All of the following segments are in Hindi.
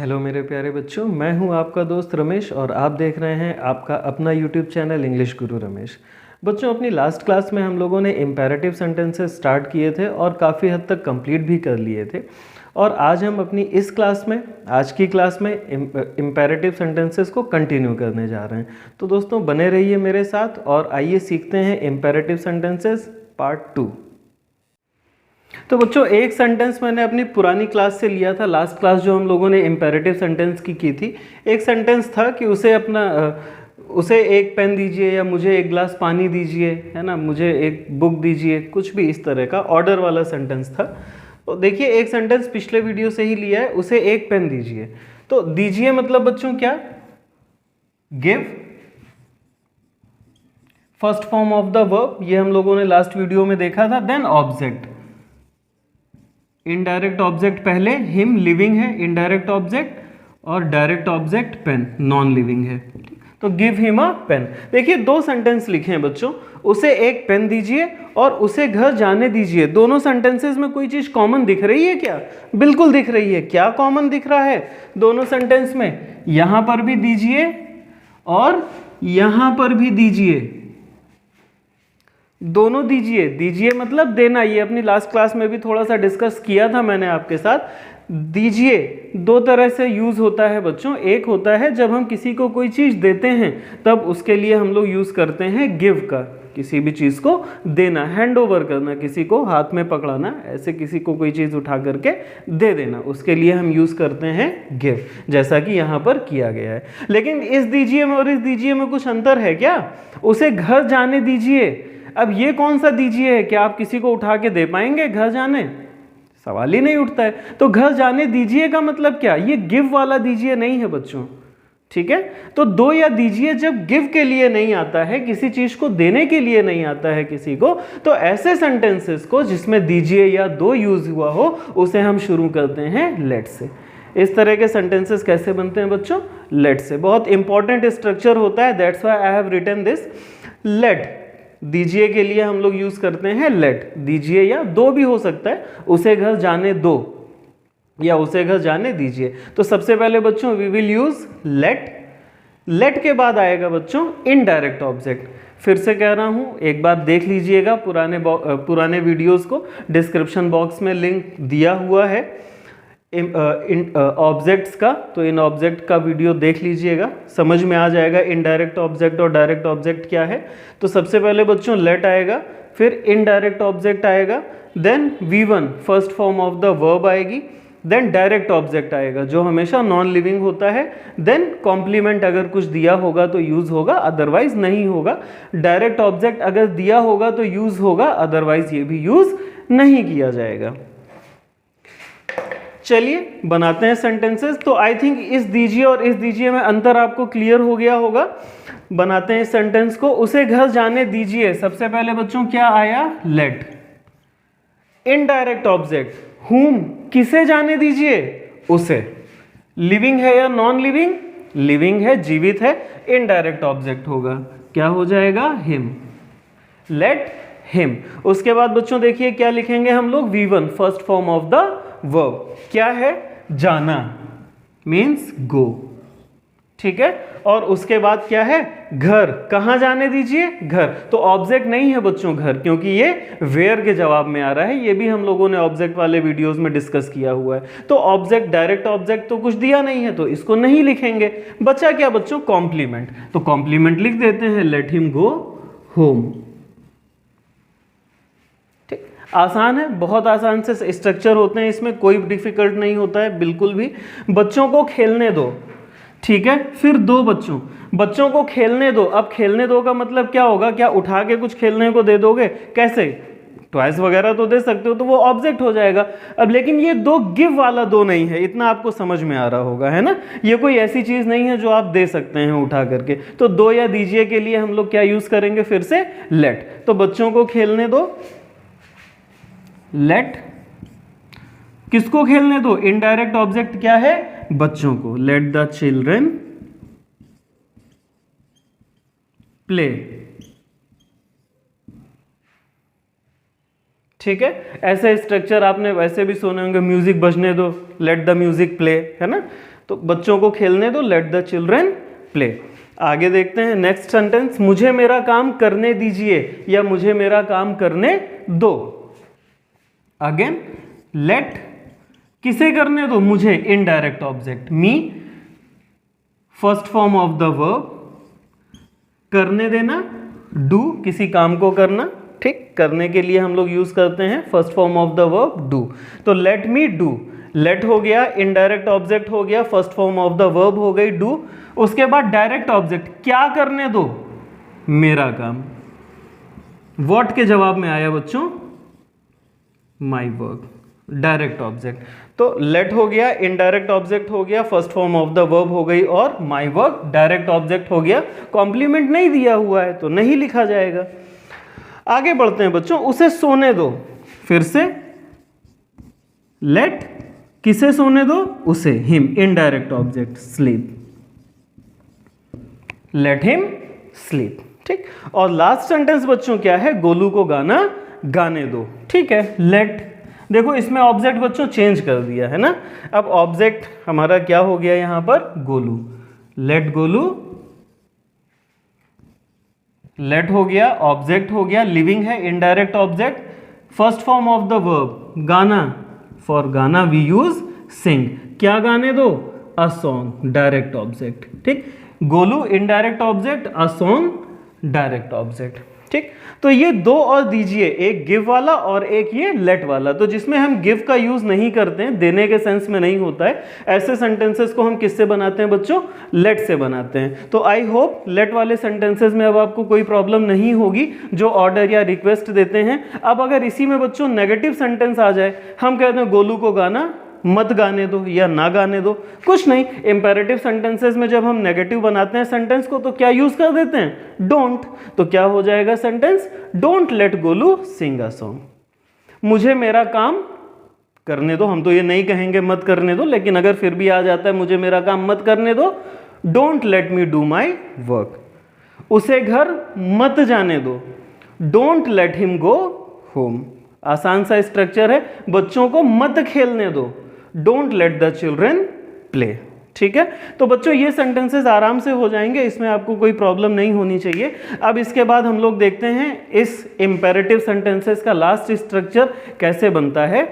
हेलो मेरे प्यारे बच्चों, मैं हूं आपका दोस्त रमेश और आप देख रहे हैं आपका अपना यूट्यूब चैनल इंग्लिश गुरु रमेश। बच्चों, अपनी लास्ट क्लास में हम लोगों ने इम्पेरेटिव सेंटेंसेस स्टार्ट किए थे और काफ़ी हद तक कंप्लीट भी कर लिए थे। और आज हम अपनी इस क्लास में, आज की क्लास में इम्पेरेटिव सेंटेंसेस को कंटिन्यू करने जा रहे हैं। तो दोस्तों बने रहिए मेरे साथ और आइए सीखते हैं इम्पेरेटिव सेंटेंसेस पार्ट 2। तो बच्चों, एक सेंटेंस मैंने अपनी पुरानी क्लास से लिया था। लास्ट क्लास जो हम लोगों ने इम्पेरेटिव सेंटेंस की थी, एक सेंटेंस था कि उसे एक पेन दीजिए या मुझे एक गिलास पानी दीजिए, है ना, मुझे एक बुक दीजिए, कुछ भी इस तरह का ऑर्डर वाला सेंटेंस था। तो देखिए, एक सेंटेंस पिछले वीडियो से ही लिया है, उसे एक पेन दीजिए। तो दीजिए मतलब बच्चों क्या? Give, first form of the verb, ये हम लोगों ने लास्ट वीडियो में देखा था। देन ऑब्जेक्ट, इनडायरेक्ट ऑब्जेक्ट पहले, हिम लिविंग है इनडायरेक्ट ऑब्जेक्ट, और direct object pen non living है। तो गिव हिम अ पेन। देखिए, दो सेंटेंस लिखे हैं बच्चों, उसे एक पेन दीजिए और उसे घर जाने दीजिए। दोनों सेंटेंसेस में कोई चीज कॉमन दिख रही है क्या? बिल्कुल दिख रही है। क्या कॉमन दिख रहा है दोनों सेंटेंस में? यहां पर भी दीजिए और यहां पर भी दीजिए, दोनों दीजिए। दीजिए मतलब देना, ये अपनी लास्ट क्लास में भी थोड़ा सा डिस्कस किया था मैंने आपके साथ। दीजिए दो तरह से यूज होता है बच्चों। एक होता है जब हम किसी को कोई चीज देते हैं, तब उसके लिए हम लोग यूज करते हैं गिव का, किसी भी चीज को देना, हैंड ओवर करना, किसी को हाथ में पकड़ाना, ऐसे किसी को कोई चीज उठा करके दे देना, उसके लिए हम यूज करते हैं गिव, जैसा कि यहां पर किया गया है। लेकिन इस दीजिए में और इस दीजिए में कुछ अंतर है क्या? उसे घर जाने दीजिए। अब ये कौन सा दीजिए है? क्या आप किसी को उठा के दे पाएंगे घर जाने? सवाल ही नहीं उठता है। तो घर जाने दीजिए का मतलब क्या? ये गिव वाला दीजिए नहीं है बच्चों, ठीक है। तो दो या दीजिए जब गिव के लिए नहीं आता है, किसी चीज को देने के लिए नहीं आता है किसी को, तो ऐसे सेंटेंसेस को जिसमें दीजिए या दो यूज हुआ हो, उसे हम शुरू करते हैं लेट से। इस तरह के सेंटेंसेस कैसे बनते हैं बच्चों? लेट से। बहुत इंपॉर्टेंट स्ट्रक्चर होता है, that's why I have written this. Let, दीजिए के लिए हम लोग यूज करते हैं लेट। दीजिए या दो भी हो सकता है, उसे घर जाने दो या उसे घर जाने दीजिए। तो सबसे पहले बच्चों we will use let. Let के बाद आएगा बच्चों इनडायरेक्ट ऑब्जेक्ट। फिर से कह रहा हूं, एक बार देख लीजिएगा पुराने वीडियोस को, डिस्क्रिप्शन बॉक्स में लिंक दिया हुआ है ऑब्जेक्ट्स का। तो इन ऑब्जेक्ट का वीडियो देख लीजिएगा, समझ में आ जाएगा इनडायरेक्ट ऑब्जेक्ट और डायरेक्ट ऑब्जेक्ट क्या है। तो सबसे पहले बच्चों लेट आएगा, फिर इनडायरेक्ट ऑब्जेक्ट आएगा, then V1 first form of the verb आएगी, देन डायरेक्ट ऑब्जेक्ट आएगा जो हमेशा नॉन लिविंग होता है, देन कॉम्प्लीमेंट अगर कुछ दिया होगा तो यूज होगा, अदरवाइज नहीं होगा। डायरेक्ट ऑब्जेक्ट अगर दिया होगा तो यूज होगा, अदरवाइज ये भी यूज नहीं किया जाएगा। चलिए बनाते हैं सेंटेंसेस। तो आई थिंक इस दीजिए और इस दीजिए में अंतर आपको क्लियर हो गया होगा। बनाते हैं इस सेंटेंस को। उसे घर जाने दीजिए, सबसे पहले बच्चों क्या आया? लेट। इनडायरेक्ट ऑब्जेक्ट हुम, किसे जाने दीजिए? उसे। लिविंग है या नॉन लिविंग? लिविंग है, जीवित है। इनडायरेक्ट ऑब्जेक्ट होगा, क्या हो जाएगा? हिम। Let him. उसके बाद बच्चों देखिए क्या लिखेंगे हम लोग? V1 first form of the verb क्या है? जाना, मीन्स गो, ठीक है। और उसके बाद क्या है? घर। कहां जाने दीजिए? घर। तो ऑब्जेक्ट नहीं है बच्चों घर, क्योंकि ये वेयर के जवाब में आ रहा है। ये भी हम लोगों ने ऑब्जेक्ट वाले वीडियोस में डिस्कस किया हुआ है। तो ऑब्जेक्ट, डायरेक्ट ऑब्जेक्ट तो कुछ दिया नहीं है, तो इसको नहीं लिखेंगे। बचा क्या बच्चों? कॉम्प्लीमेंट। तो कॉम्प्लीमेंट लिख देते हैं, लेट हिम गो होम। आसान है, बहुत आसान से स्ट्रक्चर होते हैं, इसमें कोई डिफिकल्ट नहीं होता है बिल्कुल भी। बच्चों को खेलने दो, ठीक है। फिर दो बच्चों को खेलने दो। अब खेलने दो का मतलब क्या होगा? क्या उठा के कुछ खेलने को दे दोगे? कैसे? टॉयज वगैरह तो दे सकते हो, तो वो ऑब्जेक्ट हो जाएगा। अब लेकिन ये दो गिव वाला दो नहीं है, इतना आपको समझ में आ रहा होगा, है ना। ये कोई ऐसी चीज नहीं है जो आप दे सकते हैं उठा करके। तो दो या दीजिए के लिए हम लोग क्या यूज करेंगे? फिर से लेट। तो बच्चों को खेलने दो, लेट। किसको खेलने दो? इनडायरेक्ट ऑब्जेक्ट क्या है? बच्चों को। लेट द चिल्ड्रन प्ले, ठीक है। ऐसे स्ट्रक्चर आपने वैसे भी सुने होंगे, म्यूजिक बजने दो, लेट द म्यूजिक प्ले, है ना। तो बच्चों को खेलने दो, लेट द चिल्ड्रन प्ले। आगे देखते हैं नेक्स्ट सेंटेंस, मुझे मेरा काम करने दीजिए या मुझे मेरा काम करने दो। अगेन लेट किसे करने दो, मुझे, indirect object, me first form of the verb, करने देना, डू किसी काम को करना, ठीक, करने के लिए हम लोग यूज करते हैं first form of the verb do. तो लेट मी डू, लेट हो गया, इनडायरेक्ट ऑब्जेक्ट हो गया, first form of the verb हो गई डू। उसके बाद डायरेक्ट ऑब्जेक्ट, क्या करने दो, मेरा काम। व्हाट के जवाब में आया बच्चों, माई वर्क, डायरेक्ट ऑब्जेक्ट। तो लेट हो गया, इनडायरेक्ट ऑब्जेक्ट हो गया, first form of the verb हो गई, और माई वर्क डायरेक्ट ऑब्जेक्ट हो गया। कॉम्प्लीमेंट नहीं दिया हुआ है तो नहीं लिखा जाएगा। आगे बढ़ते हैं बच्चों, उसे सोने दो, फिर से लेट किसे सोने दो, उसे, him, indirect object, sleep, let him sleep, ठीक। और लास्ट सेंटेंस बच्चों क्या है, गोलू को गाना गाने दो, ठीक है। लेट, देखो इसमें ऑब्जेक्ट बच्चों चेंज कर दिया है ना, अब ऑब्जेक्ट हमारा क्या हो गया यहां पर, गोलू, लेट गोलू, लेट हो गया, ऑब्जेक्ट हो गया, लिविंग है, indirect object, first form of the verb गाना, फॉर गाना वी यूज सिंग, क्या गाने दो, अ सॉन्ग, डायरेक्ट ऑब्जेक्ट, ठीक। Golu indirect object, a song direct object, ठीक। तो ये दो और दीजिए, एक गिव वाला और एक ये लेट वाला। तो जिसमें हम गिव का यूज नहीं करते हैं, देने के सेंस में नहीं होता है, ऐसे सेंटेंसेस को हम किससे बनाते हैं बच्चों, लेट से बनाते हैं। तो आई होप लेट वाले सेंटेंसेस में अब आपको कोई प्रॉब्लम नहीं होगी जो ऑर्डर या रिक्वेस्ट देते हैं। अब अगर इसी में बच्चों नेगेटिव सेंटेंस आ जाए, हम कहते हैं गोलू को गाना मत गाने दो या ना गाने दो, कुछ नहीं, इंपेरेटिव सेंटेंसेस में जब हम नेगेटिव बनाते हैं सेंटेंस को तो क्या यूज कर देते हैं, डोंट। तो क्या हो जाएगा sentence, don't let Golu sing a song, मुझे मेरा काम करने दो। हम तो ये नहीं कहेंगे मत करने दो, लेकिन अगर फिर भी आ जाता है मुझे मेरा काम मत करने दो, don't let me do my work. उसे घर मत जाने दो, don't let him go home. आसान सा स्ट्रक्चर है, बच्चों को मत खेलने दो, don't let the children play, ठीक है। तो बच्चों ये सेंटेंसेस आराम से हो जाएंगे, इसमें आपको कोई प्रॉब्लम नहीं होनी चाहिए। अब इसके बाद हम लोग देखते हैं इस इंपेरेटिव सेंटेंसेस का लास्ट स्ट्रक्चर कैसे बनता है,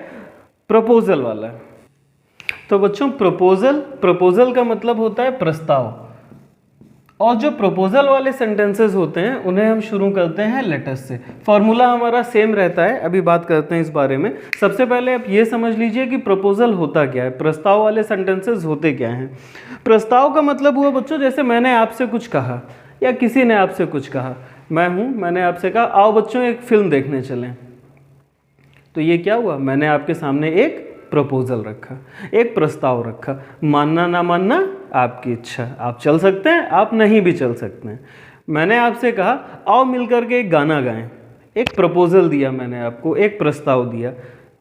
प्रपोजल वाला। तो बच्चों प्रपोजल का मतलब होता है प्रस्ताव, और जो प्रपोजल वाले सेंटेंसेस होते हैं उन्हें हम शुरू करते हैं लेटर्स से। फॉर्मूला हमारा सेम रहता है, अभी बात करते हैं इस बारे में। सबसे पहले आप ये समझ लीजिए कि प्रपोजल होता क्या है, प्रस्ताव वाले सेंटेंसेस होते क्या हैं। प्रस्ताव का मतलब हुआ बच्चों, जैसे मैंने आपसे कुछ कहा या किसी ने आपसे कुछ कहा, मैंने आपसे कहा आओ बच्चों एक फिल्म देखने चलें, तो ये क्या हुआ, मैंने आपके सामने एक प्रपोजल रखा, एक प्रस्ताव रखा। मानना ना मानना आपकी इच्छा, आप चल सकते हैं, आप नहीं भी चल सकते हैं। मैंने आपसे कहा आओ मिलकर के एक गाना गाएं, एक प्रपोजल दिया मैंने आपको, एक प्रस्ताव दिया,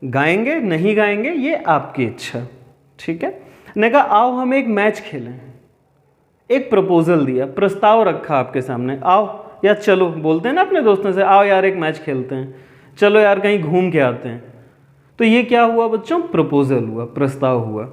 गाएंगे नहीं गाएंगे ये आपकी इच्छा, ठीक है। मैंने कहा आओ हम एक मैच खेलें, एक प्रपोजल दिया, प्रस्ताव रखा आपके सामने, आओ या चलो, बोलते हैं ना अपने दोस्तों से आओ यार एक मैच खेलते हैं, चलो यार कहीं घूम के आते हैं। तो ये क्या हुआ बच्चों, प्रपोजल हुआ, प्रस्ताव हुआ।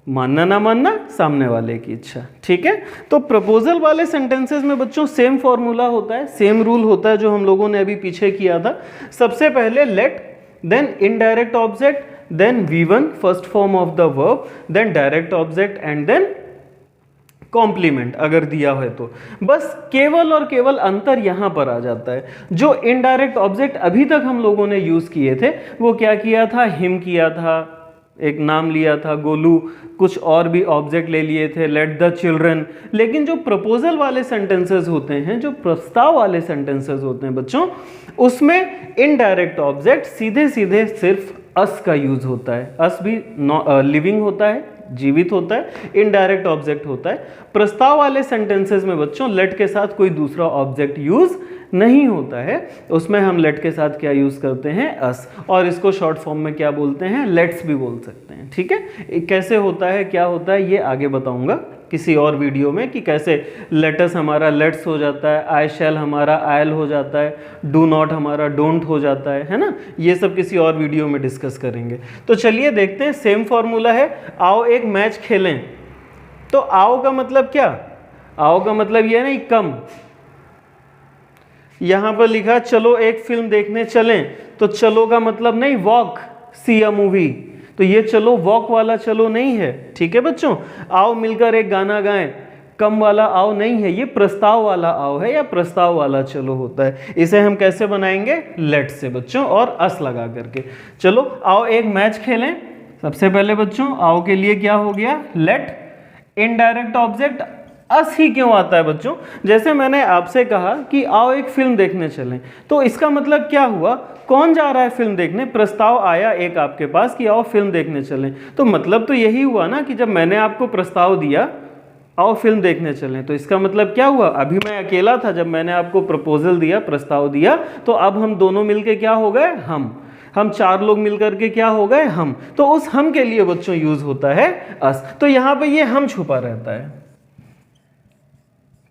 मानना ना मानना सामने वाले की इच्छा, ठीक है। तो प्रपोजल वाले सेंटेंसेस में बच्चों सेम फॉर्मूला होता है, सेम रूल होता है जो हम लोगों ने अभी पीछे किया था। सबसे पहले let, then indirect object, then V1 first form of the verb, then direct object and then complement अगर दिया है तो। बस केवल और केवल अंतर यहां पर आ जाता है, जो इनडायरेक्ट ऑब्जेक्ट अभी तक हम लोगों ने यूज किए थे वो क्या किया था, हिम किया था, एक नाम लिया था गोलू, कुछ और भी ऑब्जेक्ट ले लिए थे, लेट द चिल्ड्रन। लेकिन जो प्रपोजल वाले सेंटेंसेस होते हैं, जो प्रस्ताव वाले सेंटेंसेस होते हैं बच्चों, उसमें इनडायरेक्ट ऑब्जेक्ट सीधे सीधे सिर्फ अस का यूज होता है। अस भी लिविंग होता है, जीवित होता है, इनडायरेक्ट ऑब्जेक्ट होता है। प्रस्ताव वाले सेंटेंसेस में बच्चों लेट के साथ कोई दूसरा ऑब्जेक्ट यूज नहीं होता है, उसमें हम लेट के साथ क्या यूज करते हैं, अस, और इसको शॉर्ट फॉर्म में क्या बोलते हैं, लेट्स भी बोल सकते हैं, ठीक है। कैसे होता है, क्या होता है, ये आगे बताऊंगा किसी और वीडियो में कि कैसे लेटस हमारा लेट्स हो जाता है, आई शैल हमारा आयल हो जाता है, डू नॉट हमारा डोंट हो जाता है ना। ये सब किसी और वीडियो में डिस्कस करेंगे। तो चलिए देखते हैं, सेम फॉर्मूला है, आओ एक मैच खेलें, तो आओ का मतलब क्या, आओ का मतलब ये नहीं कम। यहां पर लिखा चलो एक फिल्म देखने चलें, तो चलो का मतलब नहीं वॉक, सी अ मूवी, तो ये चलो वॉक वाला चलो नहीं है, ठीक है बच्चों। आओ मिलकर एक गाना गाएं, कम वाला आओ नहीं है, ये प्रस्ताव वाला आओ है या प्रस्ताव वाला चलो होता है। इसे हम कैसे बनाएंगे, लेट से बच्चों और अस लगा करके। चलो आओ एक मैच खेलें। सबसे पहले बच्चों आओ के लिए क्या हो गया, लेट। इनडायरेक्ट ऑब्जेक्ट अस ही क्यों आता है बच्चों, जैसे मैंने आपसे कहा कि आओ एक फिल्म देखने चलें, तो इसका मतलब क्या हुआ, कौन जा रहा है फिल्म देखने, प्रस्ताव आया एक आपके पास कि आओ फिल्म देखने चलें, तो मतलब तो यही हुआ ना कि जब मैंने आपको प्रस्ताव दिया आओ फिल्म देखने चलें, तो इसका मतलब क्या हुआ, अभी मैं अकेला था जब मैंने आपको प्रपोजल दिया, प्रस्ताव दिया, तो अब हम दोनों मिलके क्या हो गए, हम चार लोग मिलकर के क्या हो गए, हम। तो उस हम के लिए बच्चों यूज होता है अस, तो यहां पे ये हम छुपा रहता है,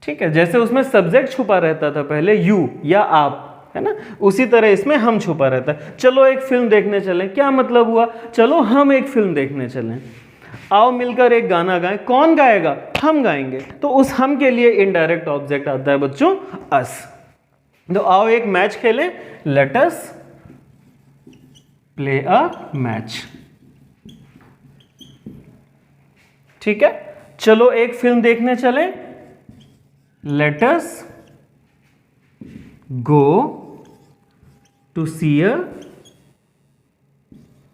ठीक है। जैसे उसमें सब्जेक्ट छुपा रहता था पहले यू या आप, है ना, उसी तरह इसमें हम छुपा रहता है। चलो एक फिल्म देखने चलें, क्या मतलब हुआ, चलो हम एक फिल्म देखने चलें। आओ मिलकर एक गाना गाएं, कौन गाएगा, हम गाएंगे, तो उस हम के लिए इनडायरेक्ट ऑब्जेक्ट आता है बच्चों अस। तो आओ एक मैच खेलें, let us play a match, ठीक है। चलो एक फिल्म देखने चलें, let us go to see a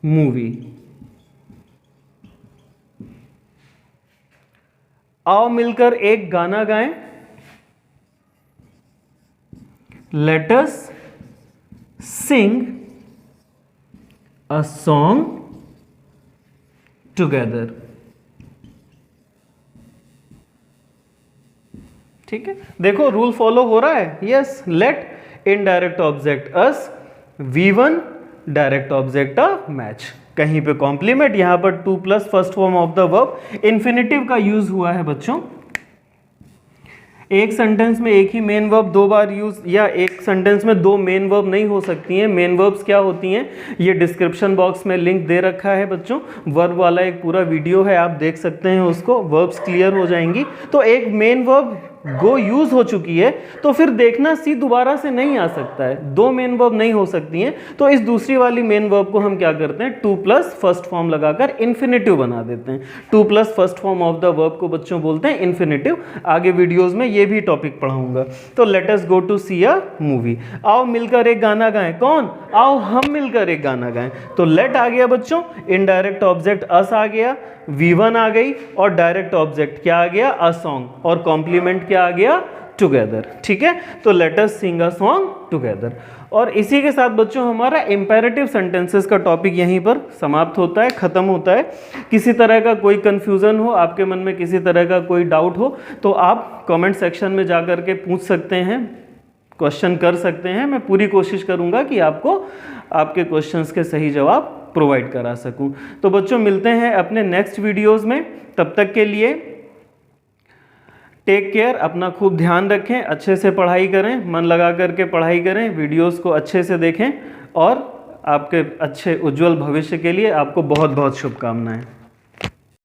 movie. आओ मिलकर एक गाना गाएं, let us sing a song together, ठीक है। देखो रूल फॉलो हो रहा है, yes. Let indirect object us, V1 direct object a match, कहीं पे कॉम्प्लीमेंट, यहां पर to plus first form of the verb, infinitive का यूज हुआ है बच्चों। एक सेंटेंस में एक ही मेन वर्ब दो बार यूज, या एक सेंटेंस में दो मेन वर्ब नहीं हो सकती हैं। मेन वर्ब्स क्या होती हैं, ये डिस्क्रिप्शन बॉक्स में लिंक दे रखा है बच्चों, वर्ब वाला एक पूरा वीडियो है, आप देख सकते हैं उसको, वर्ब्स क्लियर हो जाएंगी। तो एक मेन वर्ब गो यूज हो चुकी है, तो फिर देखना सी दोबारा से नहीं आ सकता है, दो मेन वर्ब नहीं हो सकती हैं, तो इस दूसरी वाली मेन वर्ब को हम क्या करते हैं, टू प्लस फर्स्ट फॉर्म लगाकर इन्फिनेटिव बना देते हैं। To plus first form of the verb को बच्चों बोलते हैं इन्फिनेटिव। आगे वीडियोस में ये भी टॉपिक पढ़ाऊंगा। तो let us go to see a movie, आओ मिलकर एक गाना गाएं, कौन, आओ हम मिलकर एक गाना गाएं, तो लेट आ गया बच्चों, इनडायरेक्ट ऑब्जेक्ट अस आ गया, V1 आ गई, और डायरेक्ट ऑब्जेक्ट क्या आ गया, अ सॉन्ग, और कॉम्प्लीमेंट क्या आ गया, टुगेदर, ठीक है। तो let us sing a song together. और इसी के साथ बच्चों हमारा इंपेरेटिव सेंटेंसेस का टॉपिक यहीं पर समाप्त होता है, खत्म होता है। किसी तरह का कोई कंफ्यूजन हो, आपके मन में किसी तरह का कोई डाउट हो, तो आप कमेंट सेक्शन में जा कर के पूछ सकते हैं, क्वेश्चन कर सकते हैं। मैं पूरी कोशिश करूंगा कि आपको आपके क्वेश्चंस के सही जवाब प्रोवाइड करा सकूं। तो बच्चों मिलते हैं अपने नेक्स्ट वीडियोस में, तब तक के लिए टेक केयर, अपना खूब ध्यान रखें, अच्छे से पढ़ाई करें, मन लगा करके पढ़ाई करें, वीडियोस को अच्छे से देखें, और आपके अच्छे उज्जवल भविष्य के लिए आपको बहुत बहुत शुभकामनाएं।